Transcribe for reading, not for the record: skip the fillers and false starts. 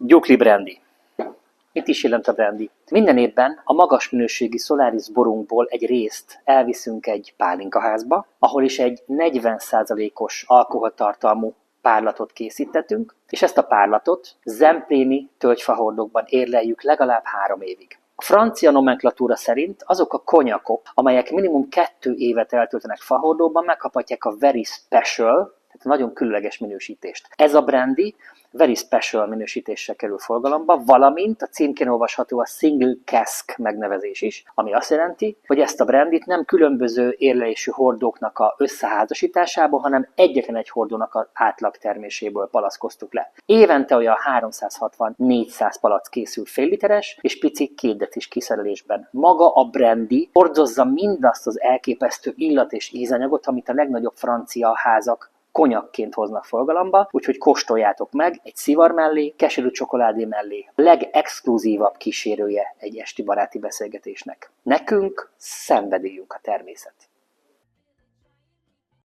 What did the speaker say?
Gyukli brandy. Mit is jelent a brandy? Minden évben a magas minőségi Solaris borunkból egy részt elviszünk egy pálinkaházba, ahol is egy 40%-os alkoholtartalmú párlatot készítettünk, és ezt a párlatot zempléni tölgyfahordókban érleljük legalább 3 évig. A francia nomenklatúra szerint azok a konyakok, amelyek minimum 2 évet eltöltenek fahordóban, megkaphatják a very special, tehát nagyon különleges minősítést. Ez a brandy very special minősítéssel kerül forgalomba, valamint a címkén olvasható a single cask megnevezés is, ami azt jelenti, hogy ezt a brandyt nem különböző érlelésű hordóknak a összeházasításából, hanem egyetlen egy hordónak az átlagterméséből palackoztuk le. Évente olyan 360-400 palack készül fél literes, és pici 2 decis kiszerelésben. Maga a brandy hordozza mindazt az elképesztő illat és ízanyagot, amit a legnagyobb francia házak konyakként hoznak forgalomba, úgyhogy kóstoljátok meg egy szivar mellé, keserű csokoládé mellé, a legexkluzívabb kísérője egy esti baráti beszélgetésnek. Nekünk szenvedélyünk a természet.